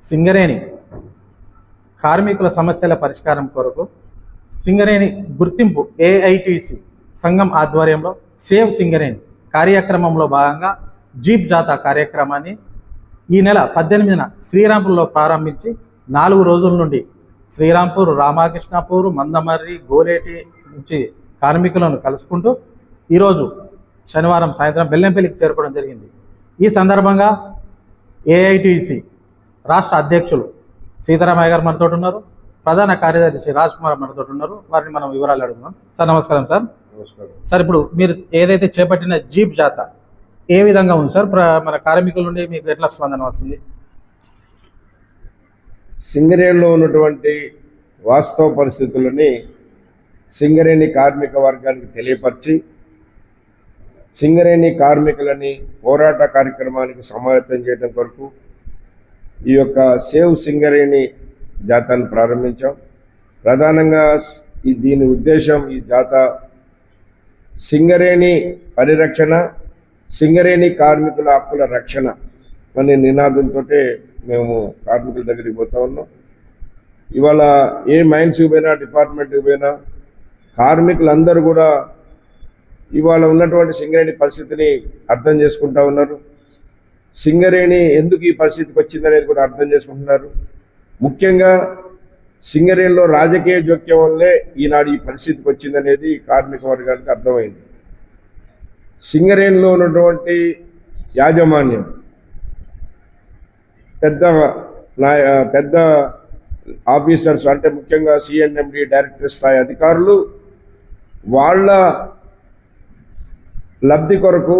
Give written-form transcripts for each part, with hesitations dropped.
సింగరేణి కార్మికుల సమస్యల పరిష్కారం కొరకు సింగరేణి గుర్తింపు ఏఐటిసి సంఘం ఆధ్వర్యంలో సేవ్ సింగరేణి కార్యక్రమంలో భాగంగా జీప్ జాతా కార్యక్రమాన్ని ఈ నెల 18న శ్రీరాంపూర్లో ప్రారంభించి 4 రోజుల నుండి శ్రీరాంపూర్, రామకృష్ణాపూర్, మందమర్రి, గోలేటి నుంచి కార్మికులను కలుసుకుంటూ ఈరోజు శనివారం సాయంత్రం బెల్లంపల్లికి చేరుకోవడం జరిగింది. ఈ సందర్భంగా ఏఐటిసి రాష్ట్ర అధ్యక్షులు సీతారామయ్య గారు మనతో ఉన్నారు, ప్రధాన కార్యదర్శి రాజ్ కుమార్ మనతో ఉన్నారు. వారిని మనం వివరాలు అడుగుతున్నాం. సార్ నమస్కారం. సార్ సార్ ఇప్పుడు మీరు ఏదైతే చేపట్టిన జీప్ జాతా ఏ విధంగా ఉంది సార్? మన కార్మికుల నుండి మీకు ఎట్లా స్పందన వస్తుంది? సింగరేణిలో ఉన్నటువంటి వాస్తవ పరిస్థితులని సింగరేణి కార్మిక వర్గానికి తెలియపరిచి సింగరేణి కార్మికులని పోరాట కార్యక్రమానికి సమాయత్తం చేయడం కొరకు ఈ యొక్క సేవ్ సింగరేణి జాతాను ప్రారంభించాం. ప్రధానంగా దీని ఉద్దేశం, ఈ జాతా సింగరేణి పరిరక్షణ, సింగరేణి కార్మికుల హక్కుల రక్షణ అనే నినాదంతో మేము కార్మికుల దగ్గరికి పోతా ఉన్నాం. ఇవాళ ఏ మైన్స్కి పోయినా, డిపార్ట్మెంట్కి పోయినా కార్మికులందరూ కూడా ఇవాళ ఉన్నటువంటి సింగరేణి పరిస్థితిని అర్థం చేసుకుంటా ఉన్నారు. సింగరేణి ఎందుకు ఈ పరిస్థితికి వచ్చిందనేది కూడా అర్థం చేసుకుంటున్నారు. ముఖ్యంగా సింగరేణిలో రాజకీయ జోక్యం వల్లే ఈనాడు ఈ పరిస్థితికి వచ్చిందనేది కార్మిక వర్గానికి అర్థమైంది. సింగరేణిలో ఉన్నటువంటి యాజమాన్యం పెద్ద ఆఫీసర్స్, అంటే ముఖ్యంగా సిఎన్ఎండి డైరెక్టర్ స్థాయి అధికారులు వాళ్ళ లబ్ధి కొరకు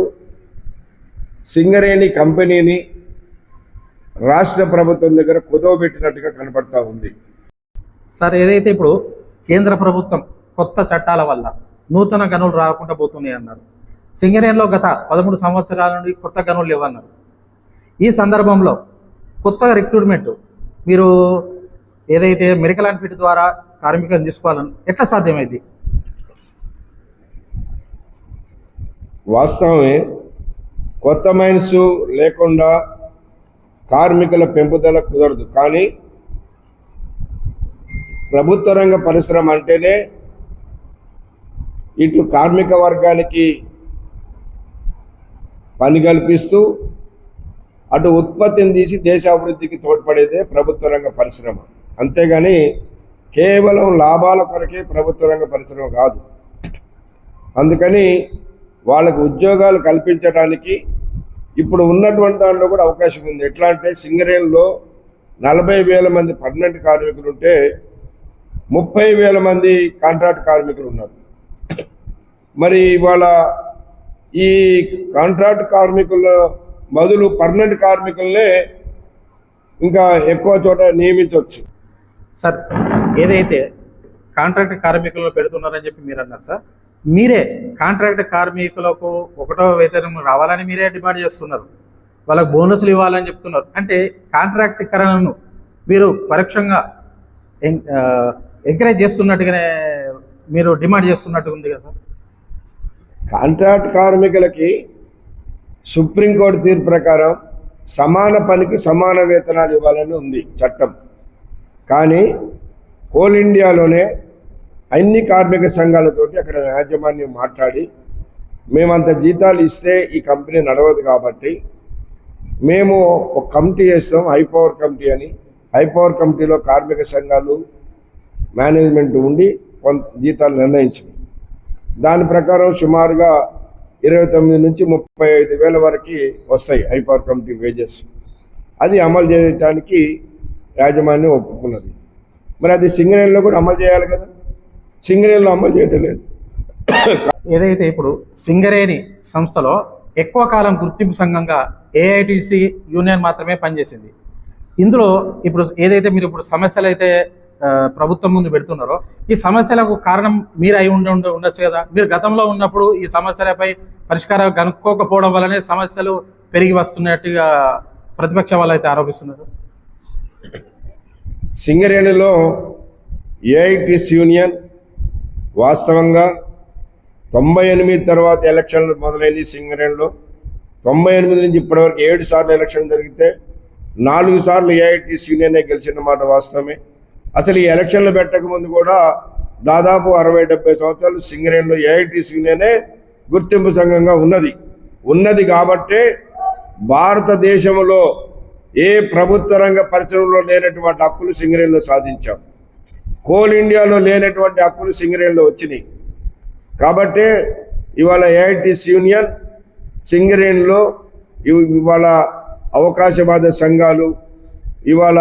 సింగరేణి కంపెనీని రాష్ట్ర ప్రభుత్వం దగ్గర కుదవబెట్టినట్టుగా కనపడతా ఉంది. సార్ ఏదైతే ఇప్పుడు కేంద్ర ప్రభుత్వం కొత్త చట్టాల వల్ల నూతన గనులు రాకుండా పోతున్నాయి అన్నారు. సింగరేణిలో గత 13 సంవత్సరాల నుండి కొత్త గనులు లేవన్నారు. ఈ సందర్భంలో కొత్తగా రిక్రూట్మెంట్ మీరు ఏదైతే మెడికల్ అండ్ ఫిట్ ద్వారా కార్మికులను తీసుకోవాలని ఎట్లా సాధ్యమైంది? వాస్తవమే, కొత్త మైన్స్ లేకుండా కార్మికుల పెంపుదల కుదరదు. కానీ ప్రభుత్వ రంగ పరిశ్రమ అంటేనే ఇటు కార్మిక వర్గానికి పని కల్పిస్తూ అటు ఉత్పత్తిని తీసి దేశాభివృద్ధికి తోడ్పడేదే ప్రభుత్వ రంగ పరిశ్రమ. అంతేగాని కేవలం లాభాల కొరకే ప్రభుత్వ రంగ పరిశ్రమ కాదు. అందుకని వాళ్ళకు ఉద్యోగాలు కల్పించడానికి ఇప్పుడు ఉన్నటువంటి దాంట్లో కూడా అవకాశం ఉంది. ఎట్లా అంటే సింగరేణిలో 40,000 మంది పర్మనెంట్ కార్మికులు ఉంటే 30,000 మంది కాంట్రాక్ట్ కార్మికులు ఉన్నారు. మరి ఇవాళ ఈ కాంట్రాక్ట్ కార్మికుల బదులు పర్మనెంట్ కార్మికులనే ఇంకా ఎక్కువ చోట నియమించవచ్చు. సార్ ఏదైతే కాంట్రాక్ట్ కార్మికులను పెడుతున్నారని చెప్పి మీరు అన్నారు సార్, మీరే కాంట్రాక్ట్ కార్మికులకు 1వ వేతనం రావాలని మీరే డిమాండ్ చేస్తున్నారు, వాళ్ళకు బోనస్లు ఇవ్వాలని చెప్తున్నారు. అంటే కాంట్రాక్టీకరణను మీరు పరోక్షంగా ఎంకరేజ్ చేస్తున్నట్టుగానే మీరు డిమాండ్ చేస్తున్నట్టుగా ఉంది కదా. కాంట్రాక్ట్ కార్మికులకి సుప్రీంకోర్టు తీర్పు ప్రకారం సమాన పనికి సమాన వేతనాలు ఇవ్వాలని ఉంది చట్టం. కానీ కోల్ ఇండియాలోనే అన్ని కార్మిక సంఘాలతోటి అక్కడ యాజమాన్యం మాట్లాడి మేమంత జీతాలు ఇస్తే ఈ కంపెనీ నడవదు కాబట్టి మేము ఒక కమిటీ చేస్తాం, హైపవర్ కమిటీ అని. హైపవర్ కమిటీలో కార్మిక సంఘాలు, మేనేజ్మెంట్ ఉండి కొంత జీతాలు నిర్ణయించింది. దాని ప్రకారం సుమారుగా 29 నుంచి 35,000 వరకు వస్తాయి హైపవర్ కమిటీ వేజెస్. అది అమలు చేయడానికి యాజమాన్యం ఒప్పుకున్నది. మరి అది సింగరేణిలో కూడా అమలు చేయాలి కదా. సింగరేణిలో అమలు చేయటం లేదు. ఏదైతే ఇప్పుడు సింగరేణి సంస్థలో ఎక్కువ కాలం గుర్తింపు సంఘంగా ఏఐటిసి యూనియన్ మాత్రమే పనిచేసింది. ఇందులో ఇప్పుడు ఏదైతే మీరు ఇప్పుడు సమస్యలు అయితే ప్రభుత్వం ముందు పెడుతున్నారో ఈ సమస్యలకు కారణం మీరు అయి ఉండొచ్చు కదా. మీరు గతంలో ఉన్నప్పుడు ఈ సమస్యలపై పరిష్కారం కనుక్కోకపోవడం వల్లనే సమస్యలు పెరిగి వస్తున్నట్టుగా ప్రతిపక్ష వాళ్ళు అయితే ఆరోపిస్తున్నారు. సింగరేణిలో ఏఐటిసి యూనియన్ వాస్తవంగా 98 తర్వాత ఎలక్షన్లు మొదలైనవి. సింగరేణిలో 98 నుంచి ఇప్పటివరకు 7 సార్లు ఎలక్షన్ జరిగితే 4 సార్లు ఏఐటీసీ యూనియనే గెలిచిన మాట వాస్తవమే. అసలు ఈ ఎలక్షన్లు పెట్టక ముందు కూడా దాదాపు 60-70 సంవత్సరాలు సింగరేణిలో ఏఐటీసీ యూనియనే గుర్తింపు సంఘంగా ఉన్నది కాబట్టే భారతదేశంలో ఏ ప్రభుత్వ రంగ పరిశ్రమలో లేనటువంటి హక్కులు సింగరేణిలో సాధించాం. కోల్ ఇండియాలో లేనటువంటి హక్కులు సింగరేణిలో వచ్చినాయి. కాబట్టే ఇవాళ ఏఐటీసీ యూనియన్ సింగరేణిలో ఇవాళ అవకాశవాద సంఘాలు ఇవాళ